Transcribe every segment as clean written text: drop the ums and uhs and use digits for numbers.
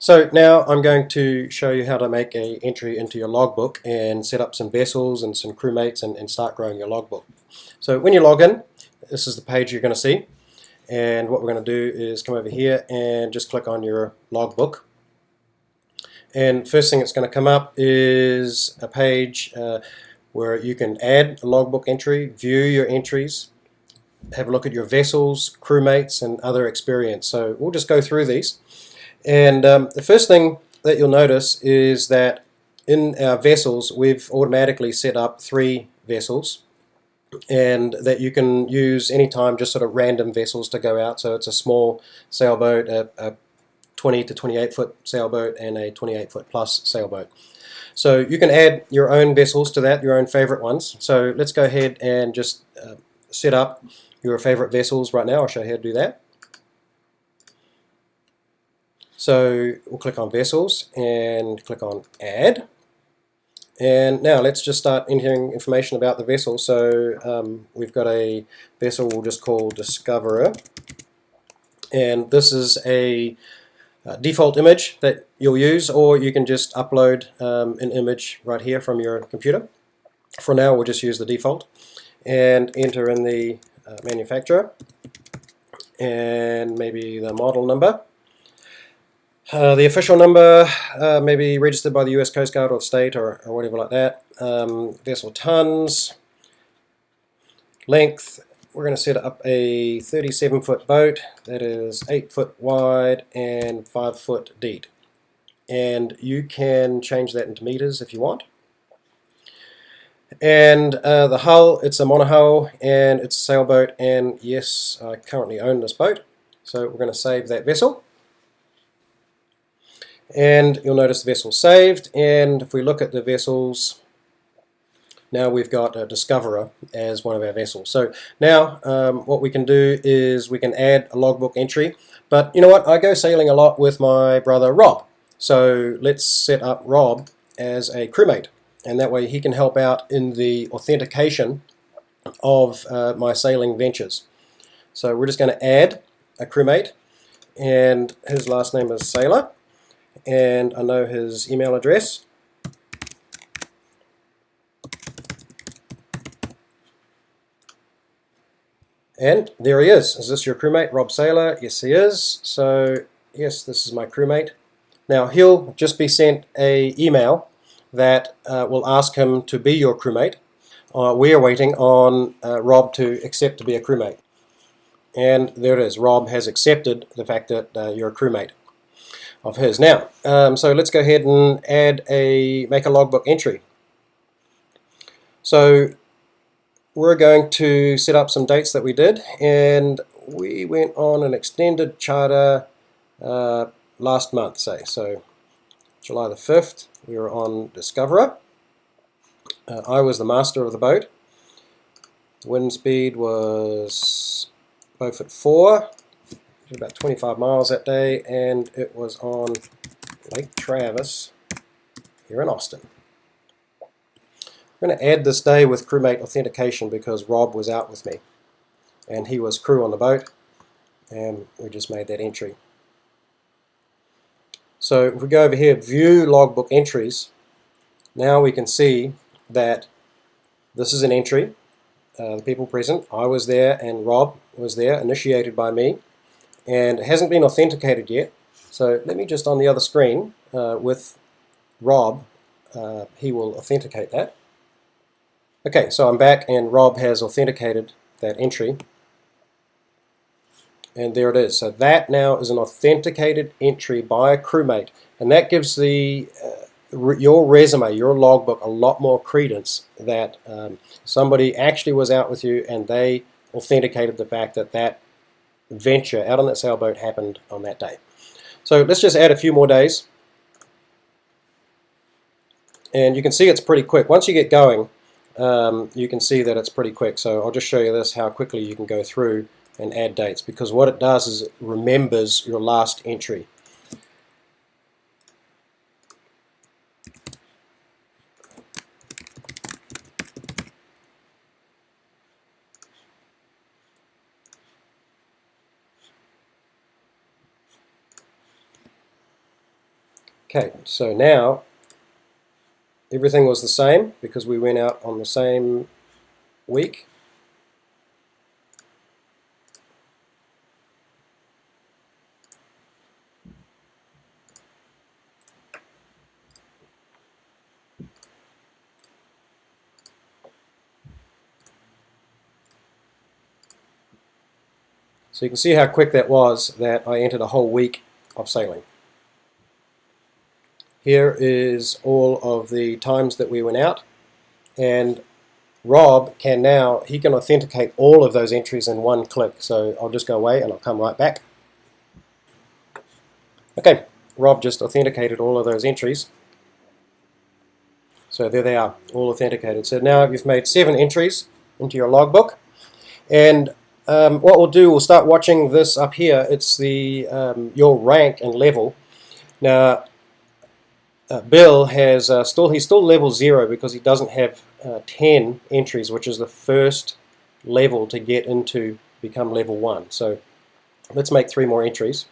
So now I'm going to show you how to make an entry into your logbook and set up some vessels and some crewmates and start growing your logbook. So when you log in, this is the page you're going to see, and what we're going to do is come over here and just click on your logbook. And first thing that's going to come up is a page where you can add a logbook entry, view your entries, have a look at your vessels, crewmates, and other experience. So we'll just go through these. And the first thing that you'll notice is that in our vessels we've automatically set up 3 vessels, and that you can use anytime, just sort of random vessels to go out. So it's a small sailboat, a 20 to 28 foot sailboat, and a 28 foot plus sailboat. So you can add your own vessels to that, your own favorite ones. So let's go ahead and just set up your favorite vessels right now. I'll show you how to do that. So we'll click on Vessels and click on Add. And now let's just start entering information about the vessel. So we've got a vessel we'll just call Discoverer. And this is a default image that you'll use, or you can just upload an image right here from your computer. For now we'll just use the default and enter in the manufacturer and maybe the model number. The official number, maybe registered by the US Coast Guard or state or whatever like that. Vessel tons. Length, we're going to set up a 37 foot boat that is 8 foot wide and 5 foot deep. And you can change that into meters if you want. And the hull, it's a monohull and it's a sailboat, and yes, I currently own this boat. So we're going to save that vessel. And you'll notice the vessel saved, and if we look at the vessels, now we've got a Discoverer as one of our vessels. So now what we can do is we can add a logbook entry, but you know what, I go sailing a lot with my brother Rob, so let's set up Rob as a crewmate, and that way he can help out in the authentication of my sailing ventures. So we're just going to add a crewmate, and his last name is Sailor. And I know his email address. And there he is. Is this your crewmate, Rob Sailor? Yes, he is. So yes, this is my crewmate. Now he'll just be sent an email that will ask him to be your crewmate. We are waiting on Rob to accept to be a crewmate. And there it is. Rob has accepted the fact that you're a crewmate of his. Now, so let's go ahead and make a logbook entry. So we're going to set up some dates that we did, and we went on an extended charter last month, say. So July the 5th, we were on Discoverer. I was the master of the boat. The wind speed was both at 4. About 25 miles that day, and it was on Lake Travis here in Austin. We're going to add this day with crewmate authentication because Rob was out with me and he was crew on the boat, and we just made that entry. So if we go over here, view logbook entries, now we can see that this is an entry. The people present, I was there and Rob was there, initiated by me. And it hasn't been authenticated yet, so let me just on the other screen with Rob, he will authenticate that. Okay, so I'm back and Rob has authenticated that entry, and there it is. So that now is an authenticated entry by a crewmate, and that gives your resume, your logbook, a lot more credence that somebody actually was out with you and they authenticated the fact that that venture out on that sailboat happened on that day. So let's just add a few more days, and you can see it's pretty quick. Once you get going, you can see that it's pretty quick. So I'll just show you this, how quickly you can go through and add dates, because what it does is it remembers your last entry. Okay, so now everything was the same because we went out on the same week. So you can see how quick that was that I entered a whole week of sailing. Here is all of the times that we went out, and Rob can now, he can authenticate all of those entries in one click. So I'll just go away and I'll come right back. Okay, Rob just authenticated all of those entries. So there they are, all authenticated. So now you've made 7 entries into your logbook, and what we'll do, we'll start watching this up here. It's the your rank and level. Now Bill has he's still level 0 because he doesn't have 10 entries, which is the first level to get into become level 1. So let's make 3 more entries.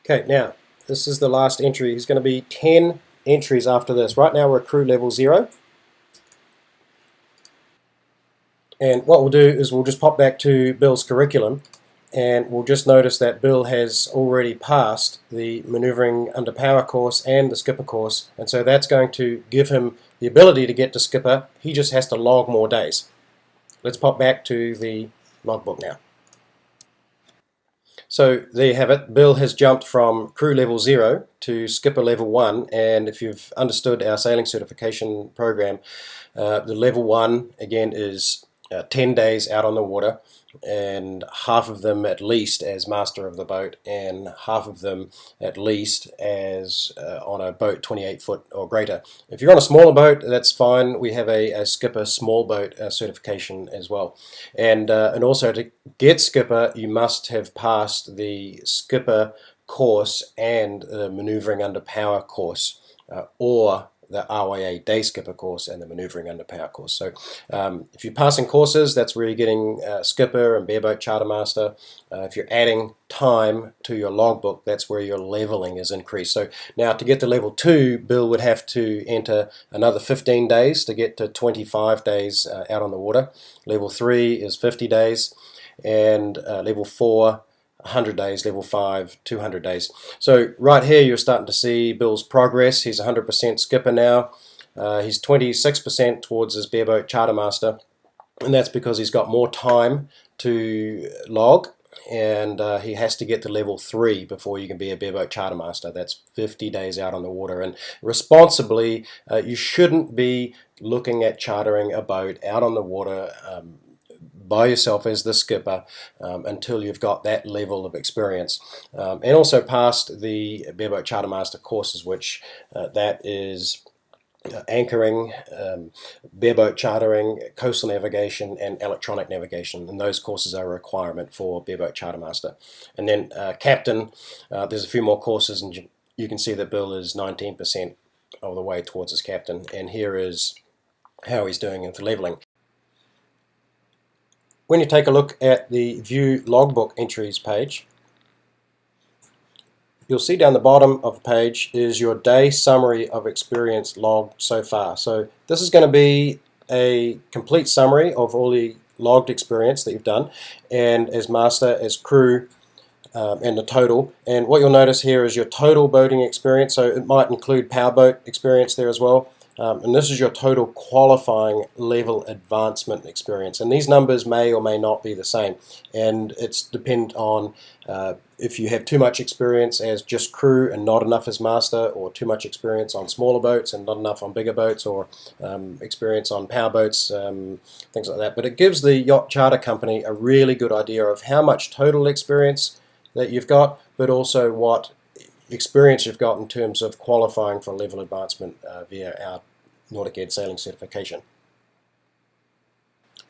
Okay, now this is the last entry. He's going to be 10 entries after this. Right now we're crew level 0. And what we'll do is we'll just pop back to Bill's curriculum, and we'll just notice that Bill has already passed the Maneuvering Under Power course and the Skipper course, and so that's going to give him the ability to get to Skipper. He just has to log more days. Let's pop back to the logbook now. So there you have it. Bill has jumped from crew level 0 to skipper level 1, and if you've understood our sailing certification program, the level 1 again is 10 days out on the water, and half of them at least as master of the boat, and half of them at least as on a boat 28 foot or greater. If you're on a smaller boat, that's fine. We have a skipper small boat certification as well, and also to get skipper you must have passed the skipper course and the maneuvering under power course, or the RYA day skipper course and the maneuvering under power course. So if you're passing courses, that's where you're getting skipper and bareboat charter master. If you're adding time to your logbook, that's where your leveling is increased. So now to get to level 2, Bill would have to enter another 15 days to get to 25 days out on the water. Level 3 is 50 days, and level 4 100 days, level 5, 200 days. So right here you're starting to see Bill's progress. He's 100% skipper now. He's 26% towards his bareboat charter master, and that's because he's got more time to log, and he has to get to level 3 before you can be a bareboat charter master. That's 50 days out on the water, and responsibly you shouldn't be looking at chartering a boat out on the water by yourself as the skipper until you've got that level of experience, and also passed the bareboat charter master courses, which that is anchoring, bareboat chartering, coastal navigation, and electronic navigation, and those courses are a requirement for bareboat charter master. And then captain, there's a few more courses, and you can see that Bill is 19% of the way towards his captain, and here is how he's doing with leveling. When you take a look at the View Logbook Entries page, you'll see down the bottom of the page is your day summary of experience logged so far. So this is going to be a complete summary of all the logged experience that you've done, and as master, as crew, and the total. And what you'll notice here is your total boating experience, so it might include powerboat experience there as well. And this is your total qualifying level advancement experience, and these numbers may or may not be the same, and it's depend on if you have too much experience as just crew and not enough as master, or too much experience on smaller boats and not enough on bigger boats, or experience on powerboats, things like that. But it gives the yacht charter company a really good idea of how much total experience that you've got, but also what experience you've got in terms of qualifying for level advancement via our Nordic Ed sailing certification.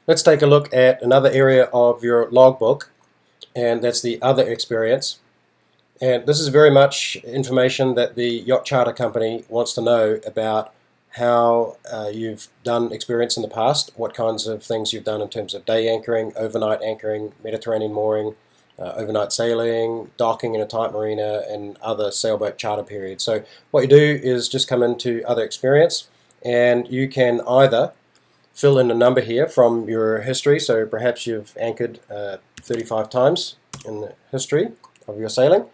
Let's take a look at another area of your logbook, and that's the other experience. And this is very much information that the yacht charter company wants to know about how you've done experience in the past, what kinds of things you've done in terms of day anchoring, overnight anchoring, Mediterranean mooring, overnight sailing, docking in a tight marina, and other sailboat charter periods. So what you do is just come into other experience, and you can either fill in a number here from your history. So perhaps you've anchored 35 times in the history of your sailing.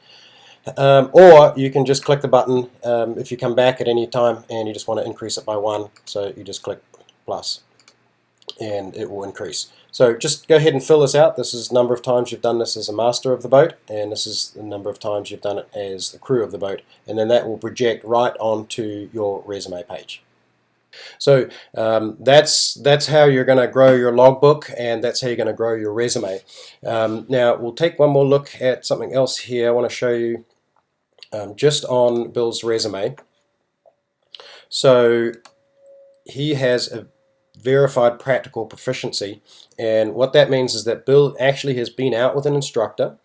Or you can just click the button if you come back at any time and you just want to increase it by 1. So you just click plus and it will increase. So just go ahead and fill this out. This is the number of times you've done this as a master of the boat, and this is the number of times you've done it as the crew of the boat, and then that will project right onto your resume page. So that's how you're going to grow your logbook, and that's how you're going to grow your resume. Now we'll take one more look at something else here. I want to show you just on Bill's resume. So he has a verified practical proficiency, and what that means is that Bill actually has been out with an instructor,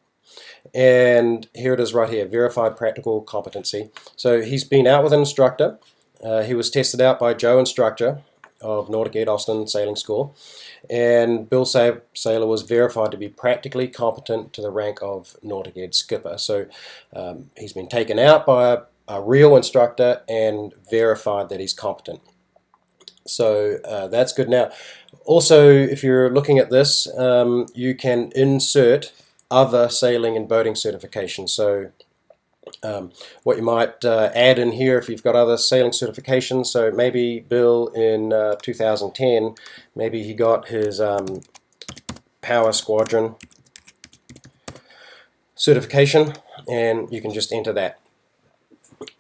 and here it is right here, verified practical competency. So he's been out with an instructor. He was tested out by Joe Instructor of Nordic Ed Austin Sailing School, and Bill Sailor was verified to be practically competent to the rank of Nordic Ed Skipper. So he's been taken out by a real instructor and verified that he's competent. So that's good. Now also, if you're looking at this, you can insert other sailing and boating certifications. So what you might add in here, if you've got other sailing certifications, so maybe Bill in 2010, maybe he got his Power Squadron certification, and you can just enter that.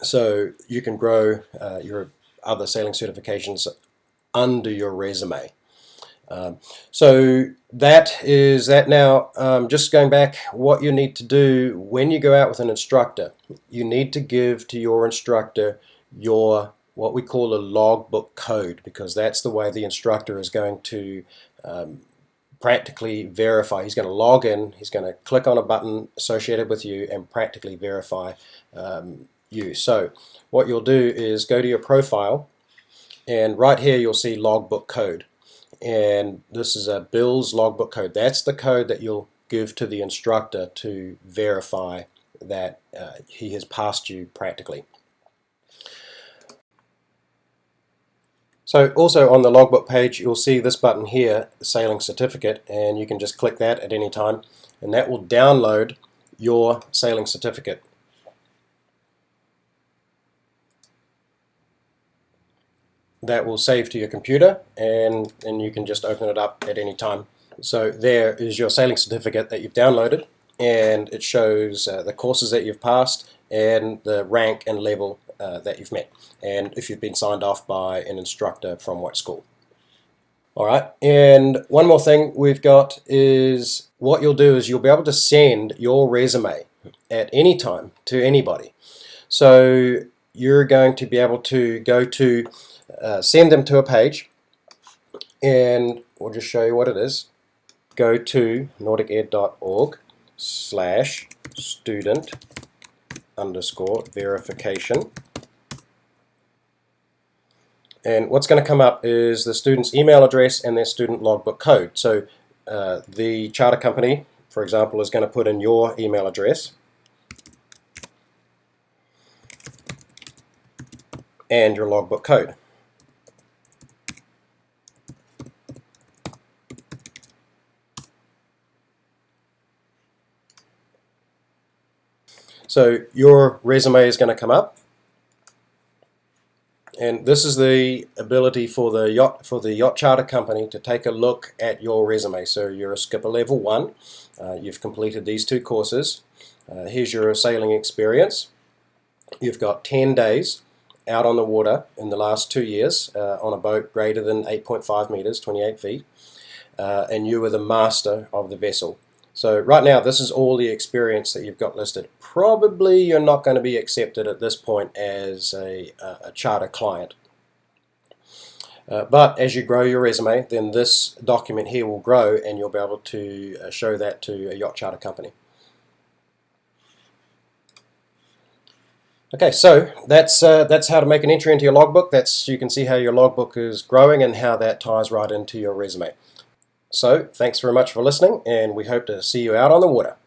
So you can grow your other sailing certifications under your resume. So that is that. Now just going back, what you need to do when you go out with an instructor, you need to give to your instructor your what we call a logbook code, because that's the way the instructor is going to practically verify. He's going to log in, he's going to click on a button associated with you and practically verify you. So what you'll do is go to your profile, and right here you'll see logbook code. And this is a Bill's logbook code. That's the code that you'll give to the instructor to verify that he has passed you practically. So also on the logbook page, you'll see this button here, Sailing Certificate, and you can just click that at any time, and that will download your sailing certificate. That will save to your computer, and you can just open it up at any time. So there is your sailing certificate that you've downloaded, and it shows the courses that you've passed and the rank and level that you've met, and if you've been signed off by an instructor from what school. Alright, and one more thing we've got is what you'll do is you'll be able to send your resume at any time to anybody. So you're going to be able to go to send them to a page, and we'll just show you what it is. Go to nordiced.org/student_verification, and what's going to come up is the student's email address and their student logbook code. So the charter company, for example, is going to put in your email address and your logbook code. So your resume is going to come up, and this is the ability for the yacht charter company to take a look at your resume. So you're a skipper level 1, you've completed these 2 courses, here's your sailing experience, you've got 10 days out on the water in the last 2 years on a boat greater than 8.5 meters, 28 feet, and you were the master of the vessel. So right now this is all the experience that you've got listed. Probably you're not going to be accepted at this point as a charter client. But as you grow your resume, then this document here will grow and you'll be able to show that to a yacht charter company. Okay, so that's how to make an entry into your logbook. You can see how your logbook is growing and how that ties right into your resume. So thanks very much for listening, and we hope to see you out on the water.